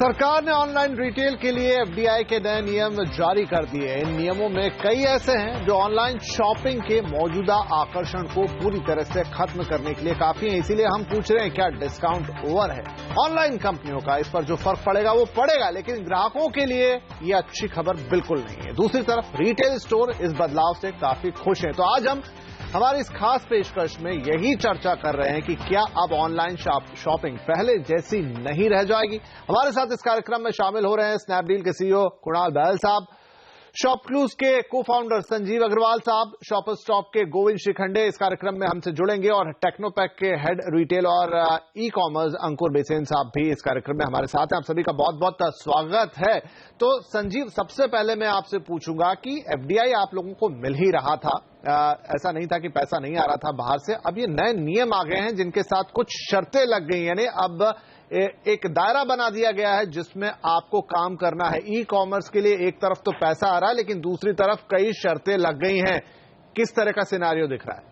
सरकार ने online retail के लिए एफडीआई के नए नियम जारी कर दिए। इन नियमों में कई ऐसे हैं जो ऑनलाइन शॉपिंग के मौजूदा आकर्षण को पूरी तरह से खत्म करने के लिए काफी है। इसीलिए हम पूछ रहे हैं, क्या डिस्काउंट ओवर है? ऑनलाइन कंपनियों का इस पर जो फर्क पड़ेगा वो पड़ेगा, लेकिन ग्राहकों के लिए ये अच्छी खबर बिल्कुल नहीं है। दूसरी तरफ रिटेल स्टोर इस बदलाव से काफी खुश हैं। तो आज हम हमारी इस खास पेशकश में यही चर्चा कर रहे हैं कि क्या अब ऑनलाइन शॉपिंग पहले जैसी नहीं रह जाएगी। हमारे साथ इस कार्यक्रम में शामिल हो रहे हैं स्नैपडील के सीईओ कुणाल बहल साहब, शॉपक्लूज के को फाउंडर संजीव अग्रवाल साहब, शॉपर स्टॉप के गोविंद शिखंडे इस कार्यक्रम में हमसे जुड़ेंगे, और टेक्नोपैक के हेड रिटेल और ई कॉमर्स अंकुर बेसेन साहब भी इस कार्यक्रम में हमारे साथ हैं। आप सभी का बहुत बहुत स्वागत है। तो संजीव, सबसे पहले मैं आपसे पूछूंगा कि एफडीआई आप लोगों को मिल ही रहा था, ऐसा नहीं था कि पैसा नहीं आ रहा था बाहर से। अब ये नए नियम आ गए हैं जिनके साथ कुछ शर्तें लग गई, यानी अब एक दायरा बना दिया गया है जिसमें आपको काम करना है। ई कॉमर्स के लिए एक तरफ तो पैसा आ रहा है, लेकिन दूसरी तरफ कई शर्तें लग गई हैं। किस तरह का सिनारियो दिख रहा है?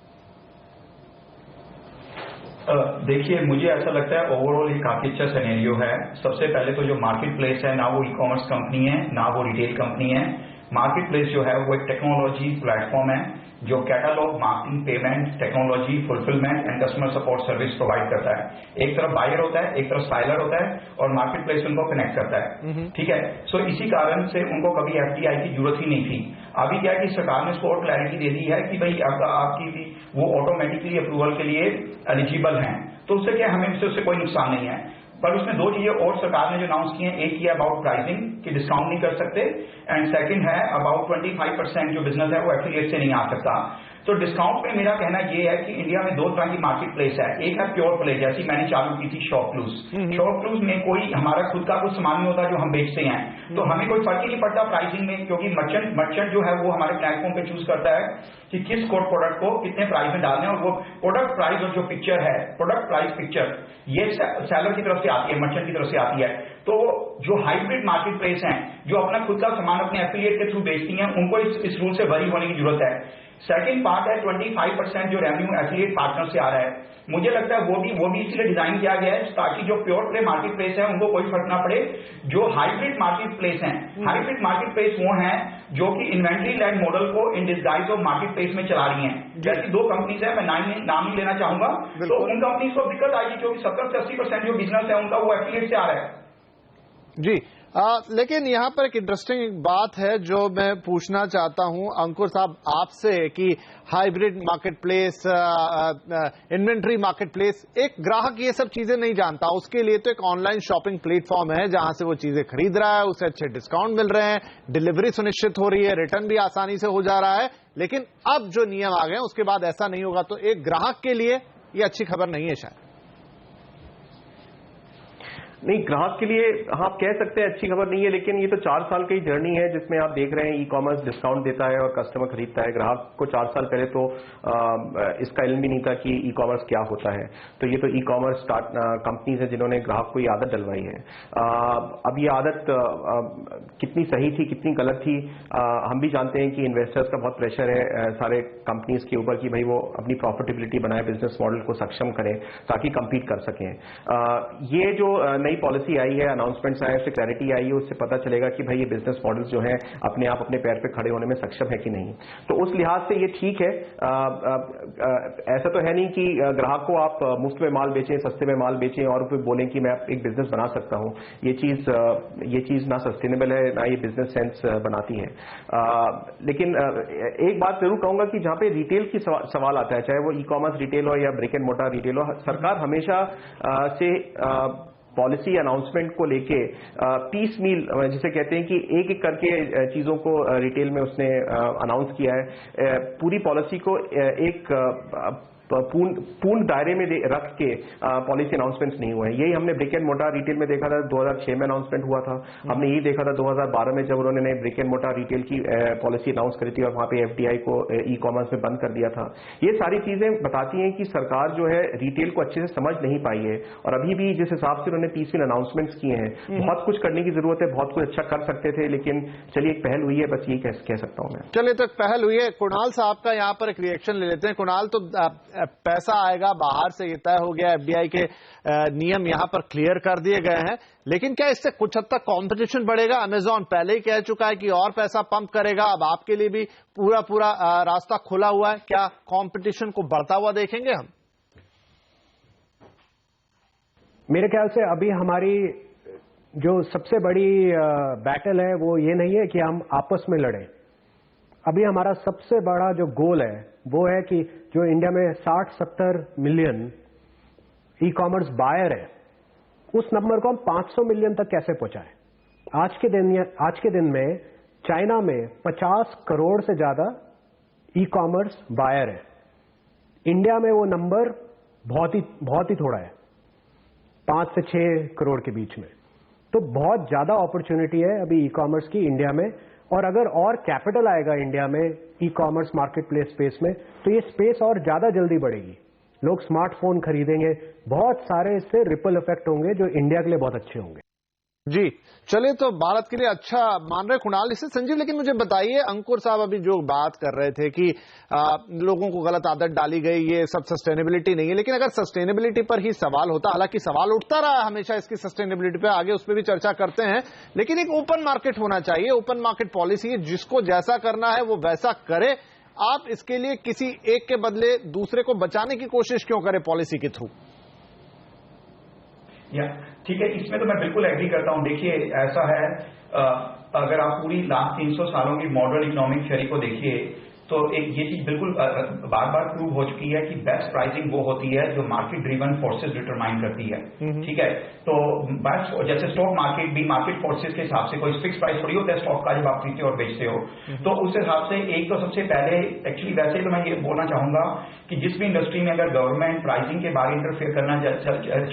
देखिए, मुझे ऐसा लगता है ओवरऑल ये काफी अच्छा सिनेरियो है। सबसे पहले तो जो मार्केट प्लेस है, ना वो ई कॉमर्स कंपनी है ना वो रिटेल कंपनी है। मार्केट प्लेस जो है वो एक टेक्नोलॉजी प्लेटफॉर्म है जो catalogue, marketing, payment, technology, fulfilment and customer support service provide करता है। एक तरफ बायर होता है, एक तरफ सेलर होता है, और मार्केट प्लेस उनको कनेक्ट करता है। ठीक है, सो इसी कारण से उनको कभी एफडीआई की जरूरत ही नहीं थी। अभी क्या है कि सरकार ने इसको और क्लैरिटी दे दी है कि भाई आपकी भी वो ऑटोमेटिकली अप्रूवल के लिए एलिजिबल हैं, तो उससे क्या हमें उससे कोई नुकसान नहीं है। पर उसमें दो चीजें और सरकार ने जो अनाउंस की हैं, एक ही अबाउट प्राइसिंग कि डिस्काउंट नहीं कर सकते, एंड सेकंड है अबाउट 25% जो बिजनेस है वो एफिलिएट से नहीं आ सकता। तो डिस्काउंट में मेरा कहना यह है कि इंडिया में दो तरह की मार्केट प्लेस है। एक है प्योर प्ले, जैसी मैंने चालू की थी शॉपक्लूज। शॉपक्लूज में कोई हमारा खुद का कुछ सामान नहीं होता जो हम बेचते हैं, तो हमें कोई फर्क ही नहीं पड़ता प्राइसिंग में, क्योंकि मर्चेंट जो है वो हमारे प्लेटफॉर्म पे चूज करता है कि किस कोड प्रोडक्ट को कितने प्राइस में डालने हैं, और वो प्रोडक्ट प्राइस और जो पिक्चर है, प्रोडक्ट प्राइस पिक्चर, ये सेलर की तरफ से आती है, मर्चेंट की तरफ से आती है। तो जो हाइब्रिड मार्केट प्लेस हैं, जो अपना खुद का सामान अपने एफिलिएट के थ्रू बेचती हैं, उनको इस रूल से वरी होने की जरूरत है। सेकंड पार्ट है 25% जो रेवेन्यू एफिलिएट पार्टनर से आ रहा है। मुझे लगता है वो भी इसलिए डिजाइन किया गया है ताकि जो प्योर प्ले मार्केट प्लेस है उनको कोई फर्क ना पड़े। जो हाइब्रिड मार्केट प्लेस हैं, हाइब्रिड मार्केट प्लेस वो हैं जो कि इन्वेंट्री लेड मॉडल को in disguise of market place में चला रही हैं। जैसी दो कंपनीज है, मैं नाम नहीं लेना चाहूंगा, तो उन कंपनीज को दिक्कत आएगी क्योंकि 70 से 80% जो बिजनेस है उनका वो एफिलिएट से आ रहा है। जी, लेकिन यहां पर एक इंटरेस्टिंग बात है जो मैं पूछना चाहता हूं अंकुर साहब आपसे कि hybrid market place, inventory market place, एक ग्राहक ये सब चीजें नहीं जानता, उसके लिए तो एक ऑनलाइन शॉपिंग प्लेटफॉर्म है जहां से वो चीजें खरीद रहा है, उसे अच्छे डिस्काउंट मिल रहे हैं, डिलीवरी सुनिश्चित हो रही है, रिटर्न भी आसानी से हो जा रहा है। लेकिन अब जो नियम आ गए उसके बाद ऐसा नहीं होगा, तो एक ग्राहक के लिए ये अच्छी खबर नहीं है शायद। नहीं, ग्राहक के लिए हाँ आप कह सकते हैं अच्छी खबर नहीं है, लेकिन ये तो 4 साल की जर्नी है जिसमें आप देख रहे हैं ई कॉमर्स डिस्काउंट देता है और कस्टमर खरीदता है। ग्राहक को 4 साल पहले तो इसका इल्म भी नहीं था कि ई कॉमर्स क्या होता है। तो ये तो ई कॉमर्स कंपनीज है जिन्होंने ग्राहक को ये आदत डलवाई है। अब ये आदत कितनी सही थी कितनी गलत थी, हम भी जानते हैं कि इन्वेस्टर्स का बहुत प्रेशर है सारे कंपनीज के ऊपर कि भाई वो अपनी प्रॉफिटेबिलिटी बनाए, बिजनेस मॉडल को सक्षम करें ताकि कंपीट कर सकें। ये जो पॉलिसी आई है, अनाउंसमेंट्स आए, उससे क्लैरिटी आई है, उससे पता चलेगा कि भाई ये बिजनेस मॉडल्स जो है अपने आप अपने पैर पे खड़े होने में सक्षम है कि नहीं। तो उस लिहाज से ये ठीक है। ऐसा तो है नहीं कि ग्राहक को आप मुफ्त में माल बेचें, सस्ते में माल बेचें और फिर बोलें कि मैं एक बिजनेस बना सकता हूं। ये चीज ना सस्टेनेबल है ना ये बिजनेस सेंस बनाती है। लेकिन एक बात जरूर कहूंगा कि जहां पे रिटेल की सवाल आता है, चाहे वो ई कॉमर्स रिटेल हो या ब्रिक एंड मोर्टर रिटेल हो, सरकार हमेशा से पॉलिसी अनाउंसमेंट को लेके पीस मील जिसे कहते हैं कि एक एक करके चीजों को रिटेल में उसने अनाउंस किया है। पूरी पॉलिसी को एक पूर्ण दायरे में रख के पॉलिसी अनाउंसमेंट्स नहीं हुए हैं। यही हमने ब्रिक एंड मोर्टार रिटेल में देखा था, 2006 में अनाउंसमेंट हुआ था। हमने यही देखा था 2012 में जब उन्होंने ब्रिक एंड मोर्टार रिटेल की पॉलिसी अनाउंस करी थी और वहां पे एफडीआई को ई कॉमर्स में बंद कर दिया था। ये सारी चीजें बताती हैं कि सरकार जो है रिटेल को अच्छे से समझ नहीं पाई है, और अभी भी जिस हिसाब से उन्होंने पीसफुल अनाउंसमेंट्स किए हैं, बहुत कुछ करने की जरूरत है, बहुत कुछ अच्छा कर सकते थे, लेकिन चलिए एक पहल हुई है, बस यही कह सकता हूं मैं। चलिए, तो एक पहल हुई है। कुणाल साहब का यहां पर एक रिएक्शन ले लेते हैं। कुणाल, तो पैसा आएगा बाहर से, ये तय हो गया। एफडीआई के नियम यहां पर क्लियर कर दिए गए हैं, लेकिन क्या इससे कुछ हद तक कंपटीशन बढ़ेगा? अमेजॉन पहले ही कह चुका है कि और पैसा पंप करेगा, अब आपके लिए भी पूरा रास्ता खुला हुआ है। क्या कंपटीशन को बढ़ता हुआ देखेंगे हम? मेरे ख्याल से अभी हमारी जो सबसे बड़ी बैटल है वो ये नहीं है कि हम आपस में लड़ें। अभी हमारा सबसे बड़ा जो गोल है वो है कि जो इंडिया में 60-70 मिलियन ई कॉमर्स बायर है, उस नंबर को हम 500 मिलियन तक कैसे पहुंचाएं। आज के दिन में चाइना में 50 करोड़ से ज्यादा ई कॉमर्स बायर है। इंडिया में वो नंबर बहुत ही थोड़ा है, 5 से 6 करोड़ के बीच में। तो बहुत ज्यादा अपॉर्चुनिटी है अभी ई कॉमर्स की इंडिया में, और अगर और कैपिटल आएगा इंडिया में e commerce market place space में तो ये स्पेस और ज्यादा जल्दी बढ़ेगी। लोग स्मार्टफोन खरीदेंगे, बहुत सारे इससे रिपल इफेक्ट होंगे जो इंडिया के लिए बहुत अच्छे होंगे। जी चलिए, तो भारत के लिए अच्छा मान रहे कुणाल इससे। संजीव, लेकिन मुझे बताइए, अंकुर साहब अभी जो बात कर रहे थे कि लोगों को गलत आदत डाली गई, ये सब सस्टेनेबिलिटी नहीं है, लेकिन अगर सस्टेनेबिलिटी पर ही सवाल होता, हालांकि सवाल उठता रहा हमेशा इसकी सस्टेनेबिलिटी पे, आगे उस पर भी चर्चा करते हैं, लेकिन एक ओपन मार्केट होना चाहिए, ओपन मार्केट पॉलिसी, जिसको जैसा करना है वो वैसा करे। आप इसके लिए किसी एक के बदले दूसरे को बचाने की कोशिश क्यों करें पॉलिसी के थ्रू? ठीक है, इसमें तो मैं बिल्कुल एग्री करता हूं। देखिए, ऐसा है, अगर आप पूरी लास्ट 300 सालों की मॉडर्न इकोनॉमिक थ्योरी को देखिए तो एक ये चीज बिल्कुल बार बार प्रूव हो चुकी है कि बेस्ट प्राइसिंग वो होती है जो मार्केट ड्रिवन फोर्सेस डिटरमाइन करती है। ठीक है, तो बेस्ट, जैसे स्टॉक मार्केट भी मार्केट फोर्सेस के हिसाब से कोई फिक्स प्राइस थोड़ी होता है स्टॉक का जब आप खरीदते और बेचते हो। तो उस हिसाब से एक तो सबसे पहले एक्चुअली वैसे तो मैं ये बोलना चाहूंगा कि जिस भी इंडस्ट्री में अगर गवर्नमेंट प्राइसिंग के बारे इंटरफेयर करना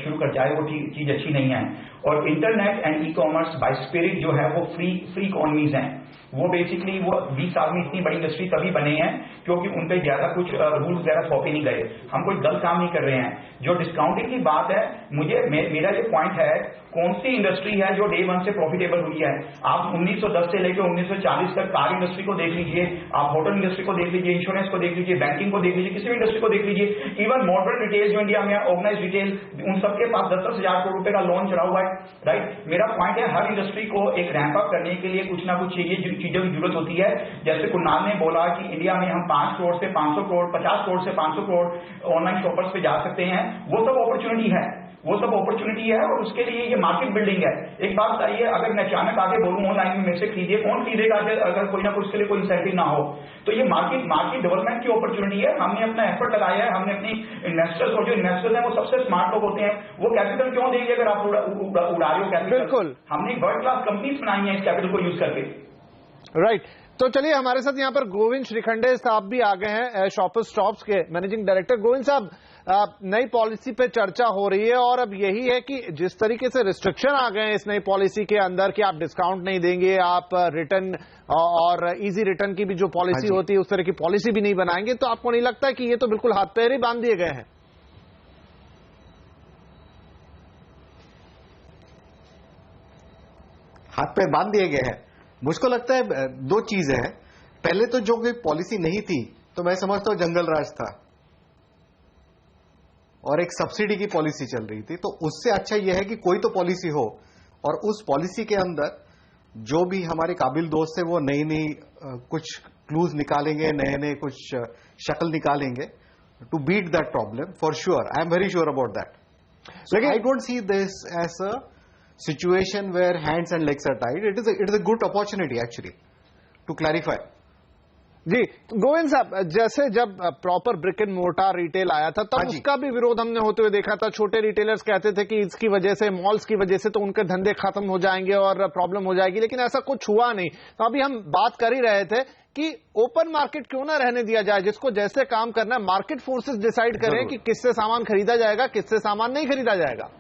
शुरू कर जाए वो चीज अच्छी नहीं है। और internet and e commerce by spirit जो है वो फ्री इकोनॉमीज हैं। वो बेसिकली वो 20 साल में इतनी बड़ी इंडस्ट्री तभी बने हैं क्योंकि उन पे ज्यादा कुछ रूल्स वगैरह थोपे नहीं गए। हम कोई गलत काम नहीं कर रहे हैं। जो डिस्काउंटिंग की बात है, मेरा ये पॉइंट है, कौन सी इंडस्ट्री है जो डे 1 से प्रॉफिटेबल हुई है? आप 1910 से लेकर 1940 तक कार इंडस्ट्री को देख लीजिए, आप होटल इंडस्ट्री को देख लीजिए, इंश्योरेंस को देख लीजिए, बैंकिंग को देख लीजिए, किसी भी इंडस्ट्री को देख लीजिए, इवन मॉडर्न रिटेल जो इंडिया में ऑर्गेनाइज रिटेल, उन सबके पास 10-10 हजार करोड़ रुपए का लोन चढ़ा हुआ है। राइट, मेरा पॉइंट है, हर इंडस्ट्री को एक रैंप अप करने के लिए कुछ ना कुछ चाहिए, जिन चीजों की जरूरत होती है। जैसे कुणाल ने बोला कि इंडिया में हम 5 करोड़ से 500 करोड़, 50 करोड़ से 500 करोड़ ऑनलाइन शॉपर्स पे जा सकते हैं, वो सब अपॉर्चुनिटी है, और उसके लिए ये मार्केट बिल्डिंग है। एक बात बताइए, अगर मैं अचानक आगे बोलूं ऑनलाइन में मेरे से खरीदिए, कौन खरीदेगा अगर कोई ना कोई उसके लिए कोई इंसेंटिव ना हो? तो ये मार्केट डेवलपमेंट की अपॉर्चुनिटी है। हमने अपना एफर्ट लगाया है, हमने अपनी इन्वेस्टर्स, और जो इन्वेस्टर्स हैं वो सबसे स्मार्ट लोग होते हैं, वो कैपिटल क्यों देंगे अगर आप उड़ा रहे हो कैपिटल? बिल्कुल, हमने वर्ल्ड क्लास कंपनीज बनाई है इस कैपिटल को यूज करके। राइट, तो चलिए, हमारे साथ यहाँ पर गोविंद श्रीखंडे साहब भी आ गए हैं, शॉपर्स स्टॉप्स के मैनेजिंग डायरेक्टर। गोविंद साहब, नई पॉलिसी पे चर्चा हो रही है और अब यही है कि जिस तरीके से रिस्ट्रिक्शन आ गए हैं इस नई पॉलिसी के अंदर कि आप डिस्काउंट नहीं देंगे, आप रिटर्न और इजी रिटर्न की भी जो पॉलिसी होती है उस तरह की पॉलिसी भी नहीं बनाएंगे, तो आपको नहीं लगता कि ये तो बिल्कुल हाथ पैर ही बांध दिए गए हैं? हाथ पैर बांध दिए गए हैं। मुझको लगता है 2 चीजें हैं। पहले तो जो कोई पॉलिसी नहीं थी तो मैं समझता हूं जंगल राज था और एक सब्सिडी की पॉलिसी चल रही थी, तो उससे अच्छा यह है कि कोई तो पॉलिसी हो और उस पॉलिसी के अंदर जो भी हमारे काबिल दोस्त है वो नई कुछ क्लूज निकालेंगे, नए कुछ शक्ल निकालेंगे to beat that problem for sure. I am very sure about that. So I don't see this as a situation where hands and legs are tied. It is a good opportunity actually to clarify. जी, गोविंद साहब, जैसे जब proper brick and mortar retail आया था तब उसका भी विरोध हमने होते हुए देखा था। छोटे रिटेलर्स कहते थे कि इसकी वजह से, मॉल्स की वजह से तो उनके धंधे खत्म हो जाएंगे और प्रॉब्लम हो जाएगी, लेकिन ऐसा कुछ हुआ नहीं। तो अभी हम बात कर ही रहे थे कि ओपन मार्केट क्यों ना रहने दिया जाए, जिसको जैसे काम करना है मार्केट फोर्सेस डिसाइड करें कि किससे सामान खरीदा जाएगा, किससे सामान नहीं खरीदा जाएगा।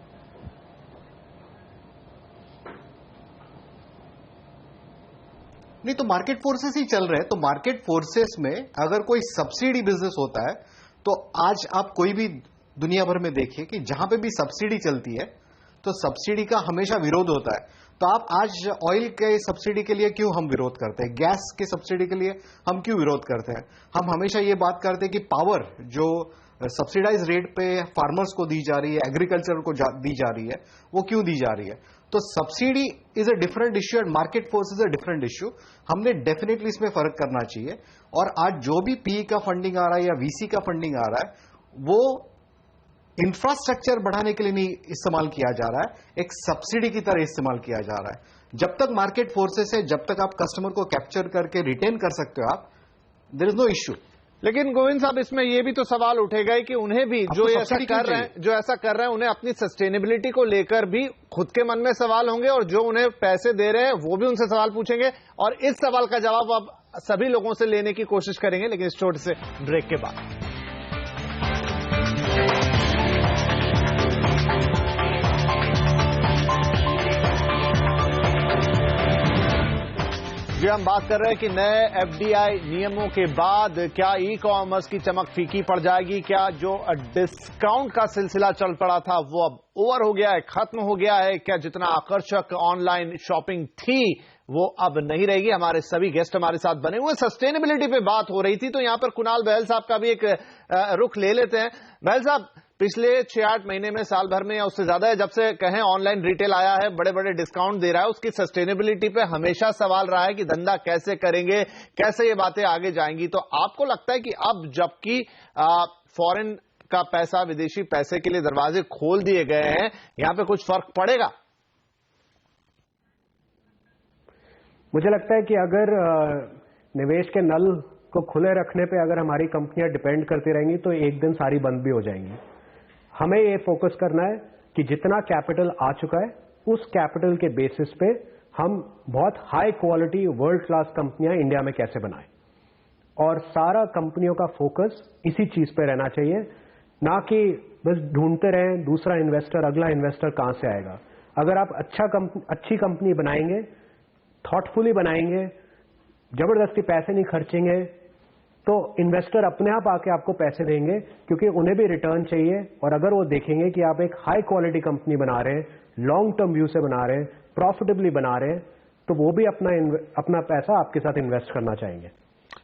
नहीं तो मार्केट फोर्सेस ही चल रहे हैं। तो मार्केट फोर्सेस में अगर कोई सब्सिडी बिजनेस होता है तो आज आप कोई भी दुनिया भर में देखिए कि जहां पे भी सब्सिडी चलती है तो सब्सिडी का हमेशा विरोध होता है। तो आप आज ऑयल के सब्सिडी के लिए क्यों हम विरोध करते हैं, गैस के सब्सिडी के लिए हम क्यों विरोध करते हैं? हम हमेशा ये बात करते हैं कि पावर जो सब्सिडाइज रेट पे फार्मर्स को दी जा रही है, एग्रीकल्चर को दी जा रही है, वो क्यों दी जा रही है? तो subsidy is a different issue and market force is a different issue. हमने डेफिनेटली इसमें फर्क करना चाहिए। और आज जो भी पीई का फंडिंग आ रहा है या वीसी का फंडिंग आ रहा है, वो इंफ्रास्ट्रक्चर बढ़ाने के लिए नहीं इस्तेमाल किया जा रहा है, एक सब्सिडी की तरह इस्तेमाल किया जा रहा है। जब तक मार्केट फोर्सेस है, जब तक आप कस्टमर को कैप्चर करके रिटेन कर सकते हो आप, देयर इज नो इश्यू। लेकिन गोविंद साहब, इसमें यह भी तो सवाल उठेगा कि उन्हें भी जो ऐसा कर रहे हैं उन्हें अपनी सस्टेनेबिलिटी को लेकर भी खुद के मन में सवाल होंगे, और जो उन्हें पैसे दे रहे हैं वो भी उनसे सवाल पूछेंगे, और इस सवाल का जवाब अब सभी लोगों से लेने की कोशिश करेंगे, लेकिन इस छोटे से ब्रेक के बाद। जी, हम बात कर रहे हैं कि नए एफडीआई नियमों के बाद क्या ई कॉमर्स की चमक फीकी पड़ जाएगी? क्या जो डिस्काउंट का सिलसिला चल पड़ा था वो अब ओवर हो गया है, खत्म हो गया है? क्या जितना आकर्षक ऑनलाइन शॉपिंग थी वो अब नहीं रहेगी? हमारे सभी गेस्ट हमारे साथ बने हुए। सस्टेनेबिलिटी पे बात हो रही थी, तो यहां पर कुणाल बहल साहब का भी एक रुख ले लेते हैं। बहल साहब, पिछले 6-8 महीने में, साल भर में या उससे ज्यादा है, जब से कहें ऑनलाइन रिटेल आया है, बड़े बड़े डिस्काउंट दे रहा है, उसकी सस्टेनेबिलिटी पे हमेशा सवाल रहा है कि धंधा कैसे करेंगे, कैसे ये बातें आगे जाएंगी। तो आपको लगता है कि अब जबकि फॉरेन का पैसा, विदेशी पैसे के लिए दरवाजे खोल दिए गए हैं, यहां पे कुछ फर्क पड़ेगा? मुझे लगता है कि अगर निवेश के नल को खुले रखने पे अगर हमारी कंपनियां डिपेंड करती रहेंगी तो एक दिन सारी बंद भी हो जाएंगी। हमें ये फोकस करना है कि जितना कैपिटल आ चुका है उस कैपिटल के बेसिस पे हम बहुत हाई क्वालिटी वर्ल्ड क्लास कंपनियां इंडिया में कैसे बनाएं, और सारा कंपनियों का फोकस इसी चीज पे रहना चाहिए, ना कि बस ढूंढते रहें दूसरा इन्वेस्टर, अगला इन्वेस्टर कहां से आएगा। अगर आप अच्छी कंपनी बनाएंगे, थॉटफुली बनाएंगे, जबरदस्ती पैसे नहीं खर्चेंगे, तो इन्वेस्टर अपने आप आके आपको पैसे देंगे, क्योंकि उन्हें भी रिटर्न चाहिए। और अगर वो देखेंगे कि आप एक हाई क्वालिटी कंपनी बना रहे हैं, लॉन्ग टर्म व्यू से बना रहे हैं, प्रॉफिटेबली बना रहे हैं, तो वो भी अपना पैसा आपके साथ इन्वेस्ट करना चाहेंगे।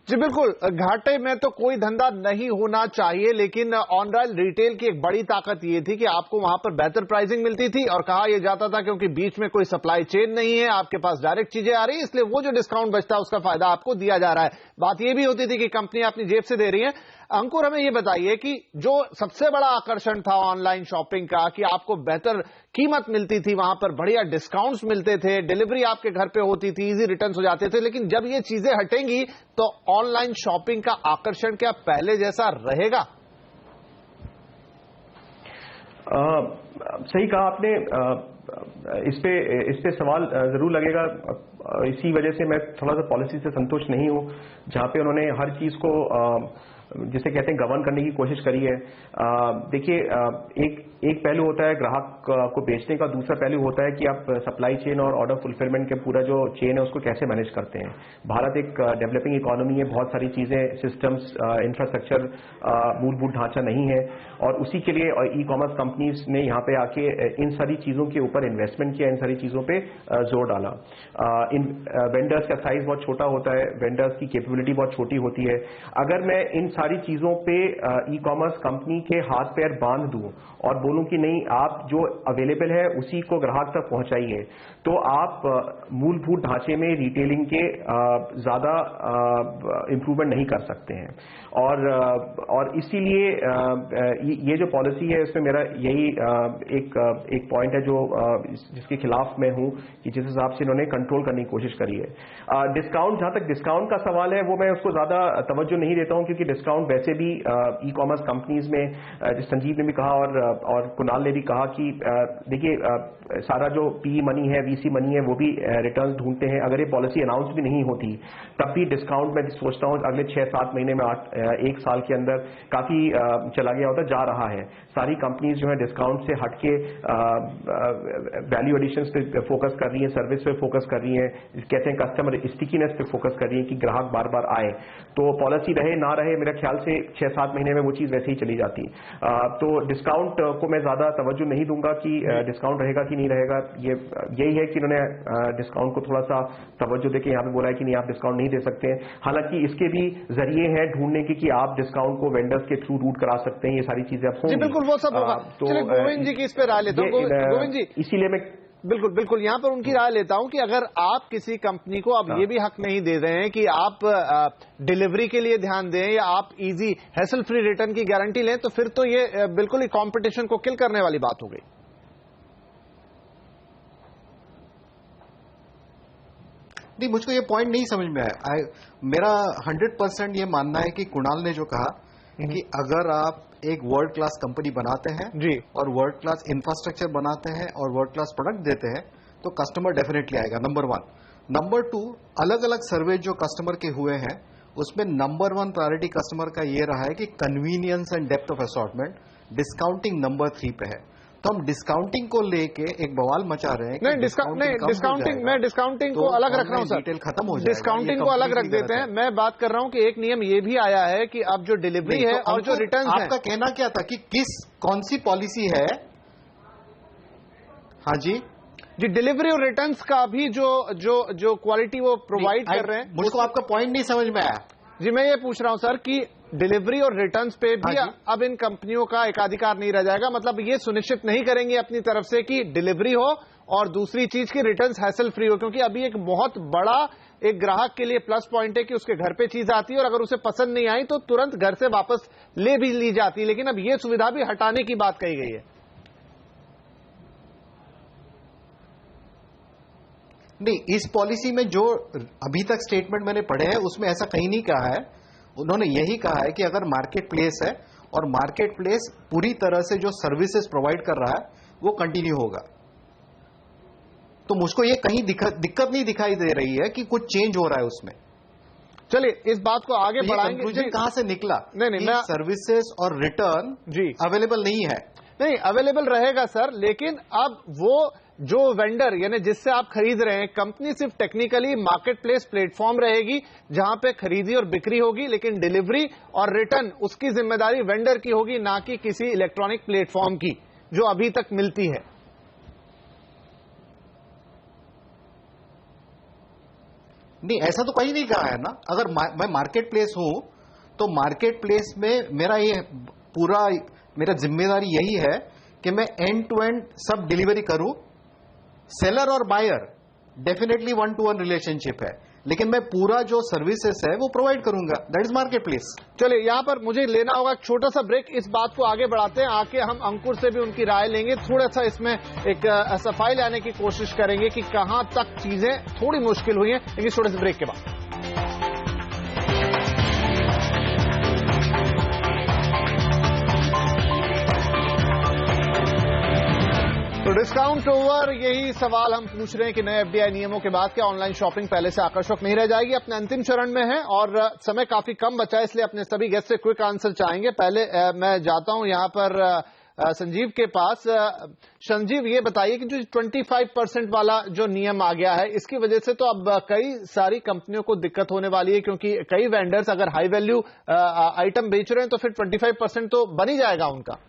जी बिल्कुल, घाटे में तो कोई धंधा नहीं होना चाहिए, लेकिन ऑनलाइन रिटेल की एक बड़ी ताकत ये थी कि आपको वहां पर बेहतर प्राइसिंग मिलती थी, और कहा यह जाता था क्योंकि बीच में कोई सप्लाई चेन नहीं है, आपके पास डायरेक्ट चीजें आ रही है, इसलिए वो जो डिस्काउंट बचता है उसका फायदा आपको दिया जा रहा है। बात यह भी होती थी कि कंपनी अपनी जेब से दे रही है। अंकुर, हमें ये बताइए कि जो सबसे बड़ा आकर्षण था ऑनलाइन शॉपिंग का, कि आपको बेहतर कीमत मिलती थी, वहां पर बढ़िया डिस्काउंट्स मिलते थे, डिलीवरी आपके घर पे होती थी, इजी रिटर्न्स हो जाते थे, लेकिन जब ये चीजें हटेंगी तो ऑनलाइन शॉपिंग का आकर्षण क्या पहले जैसा रहेगा? सही कहा आपने। इस पे सवाल जरूर लगेगा। इसी वजह से मैं थोड़ा सा पॉलिसी से संतुष्ट नहीं हूं, जहां पे उन्होंने हर चीज को जिसे कहते हैं गवर्न करने की कोशिश करी है। देखिए, एक पहलू होता है ग्राहक को बेचने का, दूसरा पहलू होता है कि आप सप्लाई चेन और ऑर्डर फुलफिलमेंट के पूरा जो चेन है उसको कैसे मैनेज करते हैं। भारत एक डेवलपिंग इकोनॉमी है, बहुत सारी चीजें, सिस्टम्स, इंफ्रास्ट्रक्चर, मूलभूत ढांचा नहीं है, और उसी के लिए ई कॉमर्स कंपनीज ने यहाँ पे आके इन सारी चीजों के ऊपर इन्वेस्टमेंट किया, इन सारी चीजों पे जोर डाला। वेंडर्स का साइज बहुत छोटा होता है, वेंडर्स की कैपेबिलिटी बहुत छोटी होती है। अगर मैं इन सारी चीजों पे ई कॉमर्स कंपनी के हाथ पैर बांध दूं और बोलूं कि नहीं, आप जो अवेलेबल है उसी को ग्राहक तक पहुंचाइए, तो आप मूलभूत ढांचे में रिटेलिंग के ज्यादा इंप्रूवमेंट नहीं कर सकते हैं। और इसीलिए ये जो पॉलिसी है इसमें मेरा यही एक पॉइंट है जो जिसके खिलाफ मैं हूं, कि जिस हिसाब से इन्होंने कंट्रोल करने की कोशिश करी है। डिस्काउंट, जहां तक डिस्काउंट का सवाल है वो मैं उसको ज्यादा तवज्जो नहीं देता हूं, क्योंकि डिस्काउंट वैसे भी ई कॉमर्स कंपनीज में, संजीव ने भी कहा और कुणाल ने भी कहा कि देखिए सारा जो पी मनी है, वीसी मनी है, वो भी रिटर्न ढूंढते हैं। अगर ये पॉलिसी अनाउंस भी नहीं होती तब भी डिस्काउंट मैं सोचता हूं अगले 6-7 महीने में, 1 साल के अंदर काफी चला गया होता, जा रहा है। सारी कंपनीज जो है डिस्काउंट से हटके वैल्यू एडिशंस पे फोकस कर रही है, सर्विस पे फोकस कर रही है, कहते हैं कस्टमर स्टिकीनेस पे फोकस कर रही है कि ग्राहक बार बार आए। तो पॉलिसी रहे ना रहे, मेरे ख्याल से 6-7 महीने में वो चीज वैसे ही चली जाती। तो डिस्काउंट को मैं ज्यादा तवज्जो नहीं दूंगा कि डिस्काउंट रहेगा कि नहीं रहेगा। यही है कि इन्होंने डिस्काउंट को थोड़ा सा तवज्जो देके यहाँ पे बोला है कि नहीं आप डिस्काउंट नहीं दे सकते हैं। हालांकि इसके भी जरिए हैं ढूंढने के कि आप डिस्काउंट को वेंडर्स के थ्रू रूट करा सकते हैं, ये सारी चीजें आप जी बिल्कुल वो सब होगा। तो गोविंद जी की इस पे राय लेता हूँ। गोविंद जी इसीलिए मैं बिल्कुल यहाँ पर उनकी राय लेता हूं कि अगर आप किसी कंपनी को अब ये भी हक नहीं दे रहे हैं कि आप डिलीवरी के लिए ध्यान दें या आप इजी हैसल फ्री रिटर्न की गारंटी लें, तो फिर तो ये बिल्कुल ही कंपटीशन को किल करने वाली बात हो गई। नहीं, मुझको ये पॉइंट नहीं समझ में आया। मेरा 100% ये मानना है कि कुणाल ने जो कहा कि अगर आप एक वर्ल्ड क्लास कंपनी बनाते हैं जी और वर्ल्ड क्लास इंफ्रास्ट्रक्चर बनाते हैं और वर्ल्ड क्लास प्रोडक्ट देते हैं तो कस्टमर डेफिनेटली आएगा, नंबर 1। नंबर 2, अलग अलग सर्वे जो कस्टमर के हुए हैं उसमें नंबर 1 प्रायोरिटी कस्टमर का ये रहा है कि convenience and depth of assortment, discounting number 3 पे है। तो हम डिस्काउंटिंग को लेके एक बवाल मचा रहे हैं। नहीं, डिस्काउंटिंग को अलग रख रहा हूं सर, डिटेल खत्म हो जाएगा, डिस्काउंटिंग को अलग रख देते हैं। मैं बात कर रहा हूं कि एक नियम ये भी आया है कि अब जो डिलीवरी है और जो रिटर्न है, आपका कहना क्या था कि कौन सी पॉलिसी है? हाँ जी डिलीवरी और रिटर्न्स का भी जो क्वालिटी वो प्रोवाइड कर रहे हैं, मुझको आपका पॉइंट नहीं समझ में आया। जी मैं ये पूछ रहा हूं सर कि डिलीवरी और रिटर्न्स पे भी अब इन कंपनियों का एकाधिकार नहीं रह जाएगा। मतलब ये सुनिश्चित नहीं करेंगे अपनी तरफ से कि डिलीवरी हो और दूसरी चीज की रिटर्न्स हैसल फ्री हो, क्योंकि अभी एक बहुत बड़ा एक ग्राहक के लिए प्लस पॉइंट है कि उसके घर पे चीज आती है और अगर उसे पसंद नहीं आई तो तुरंत घर से वापस ले भी ली जाती है। लेकिन अब ये सुविधा भी हटाने की बात कही गई है। नहीं, इस पॉलिसी में जो अभी तक स्टेटमेंट मैंने पढ़े हैं उसमें ऐसा कहीं नहीं कहा है। उन्होंने यही कहा है कि अगर मार्केट प्लेस है और मार्केट प्लेस पूरी तरह से जो सर्विसेज प्रोवाइड कर रहा है वो कंटिन्यू होगा। तो मुझको ये कहीं दिक्कत नहीं दिखाई दे रही है कि कुछ चेंज हो रहा है उसमें। चलिए इस बात को आगे बढ़ाएंगे। कंक्लूजन कहां से निकला? नहीं, सर्विसेज और रिटर्न जी अवेलेबल नहीं है। नहीं, अवेलेबल रहेगा सर, लेकिन अब वो जो वेंडर यानी जिससे आप खरीद रहे हैं, कंपनी सिर्फ टेक्निकली मार्केट प्लेस प्लेटफॉर्म रहेगी जहां पे खरीदी और बिक्री होगी, लेकिन डिलीवरी और रिटर्न उसकी जिम्मेदारी वेंडर की होगी, ना कि किसी इलेक्ट्रॉनिक प्लेटफॉर्म की जो अभी तक मिलती है। नहीं, ऐसा तो कहीं नहीं कहा है ना। अगर मैं मार्केट प्लेस हूं तो मार्केट प्लेस में मेरा जिम्मेदारी यही है कि मैं एंड टू एंड सब डिलीवरी करूं। सेलर और बायर डेफिनेटली 1-to-1 रिलेशनशिप है, लेकिन मैं पूरा जो सर्विसेज है वो प्रोवाइड करूंगा। That is market place. चलिए यहां पर मुझे लेना होगा एक छोटा सा ब्रेक। इस बात को आगे बढ़ाते हैं, आके हम अंकुर से भी उनकी राय लेंगे, थोड़ा सा इसमें एक सफाई लाने की कोशिश करेंगे कि कहां तक चीजें थोड़ी मुश्किल हुई हैं, लेकिन थोड़े से ब्रेक के बाद। तो डिस्काउंट ओवर, यही सवाल हम पूछ रहे हैं कि नए एफडीआई नियमों के बाद क्या ऑनलाइन शॉपिंग पहले से आकर्षक नहीं रह जाएगी? अपने अंतिम चरण में है और समय काफी कम बचा है, इसलिए अपने सभी गेस्ट से क्विक आंसर चाहेंगे। पहले मैं जाता हूं यहां पर संजीव के पास। संजीव ये बताइए कि जो 25% वाला जो नियम आ गया है, इसकी वजह से तो अब कई सारी कंपनियों को दिक्कत होने वाली है, क्योंकि कई वेंडर्स अगर हाई वैल्यू आइटम बेच रहे हैं तो फिर 25% तो बन ही जाएगा उनका।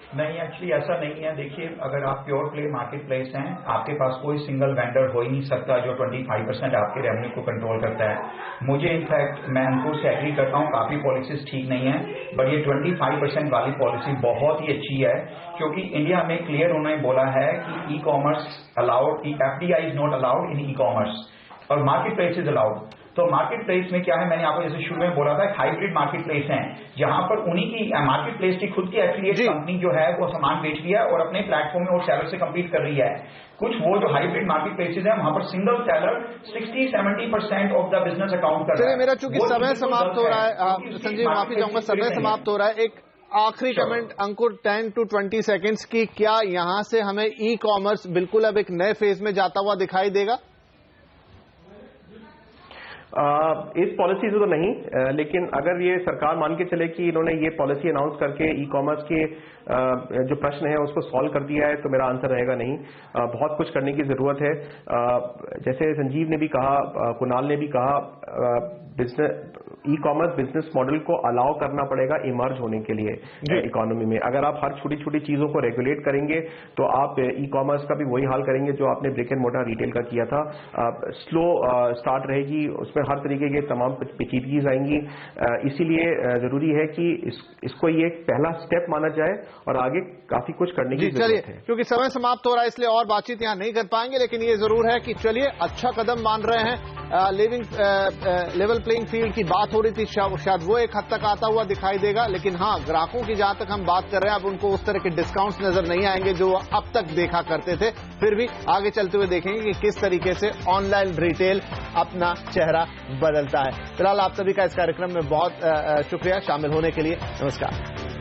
नहीं, एक्चुअली ऐसा नहीं है। देखिए, अगर आप प्योर प्ले मार्केट प्लेस हैं, आपके पास कोई सिंगल वेंडर हो ही नहीं सकता जो 25% आपके रेवेन्यू को कंट्रोल करता है। मुझे इनफैक्ट मैं उनको से एग्री करता हूँ, काफी पॉलिसीज ठीक नहीं है, बट ये 25% वाली पॉलिसी बहुत ही अच्छी है, क्योंकि इंडिया में क्लियर उन्होंने बोला है कि e commerce allowed, FDI is not allowed in e commerce और मार्केट प्लेस इज अलाउड। तो मार्केट प्लेस में क्या है, मैंने आपको जैसे शुरू में बोला था, हाइब्रिड मार्केट प्लेस है, जहां पर उन्हीं की मार्केट प्लेस की खुद की एफिलिएट कंपनी जो है वो सामान बेच रही है और अपने प्लेटफॉर्म में और सेलर से कम्पीट कर रही है। कुछ वो जो हाइब्रिड मार्केट प्लेसेज है वहां पर single seller 60-70% of the business account कर रहा है। मेरा चूंकि समय समाप्त हो रहा है संजीव, माफी चाहूंगा, समय समाप्त हो रहा है। एक आखिरी कमेंट अंकुर, 10 to 20 सेकेंड्स की, क्या यहां से हमें ई कॉमर्स बिल्कुल अब एक नए फेज में जाता हुआ दिखाई देगा? इस पॉलिसी से तो नहीं, लेकिन अगर ये सरकार मान के चले कि इन्होंने ये पॉलिसी अनाउंस करके ई कॉमर्स के जो प्रश्न है उसको सॉल्व कर दिया है, तो मेरा आंसर रहेगा नहीं। बहुत कुछ करने की जरूरत है। जैसे संजीव ने भी कहा, कुणाल ने भी कहा, ई कॉमर्स बिजनेस मॉडल को अलाउ करना पड़ेगा इमर्ज होने के लिए इकोनॉमी में। अगर आप हर छोटी छोटी चीजों को रेगुलेट करेंगे तो आप ई कॉमर्स का भी वही हाल करेंगे जो आपने ब्रिक एंड मोर्टर रिटेल का किया था। स्लो स्टार्ट रहेगी, उसमें हर तरीके के तमाम पेचीदगीज आएंगी। इसीलिए जरूरी है कि इसको ये पहला स्टेप माना जाए और आगे काफी कुछ करने की जरूरत है। क्योंकि समय समाप्त हो रहा है इसलिए और बातचीत यहां नहीं कर पाएंगे, लेकिन ये जरूर है कि चलिए अच्छा कदम मान रहे हैं। लेवल प्लेइंग फील्ड की बात हो रही थी, शायद वो एक हद तक आता हुआ दिखाई देगा, लेकिन हाँ, ग्राहकों की जहां तक हम बात कर रहे हैं अब उनको उस तरह के डिस्काउंट्स नजर नहीं आएंगे जो अब तक देखा करते थे। फिर भी आगे चलते हुए देखेंगे कि किस तरीके से ऑनलाइन रिटेल अपना चेहरा बदलता है। फिलहाल आप सभी का इस कार्यक्रम में बहुत शुक्रिया शामिल होने के लिए। नमस्कार।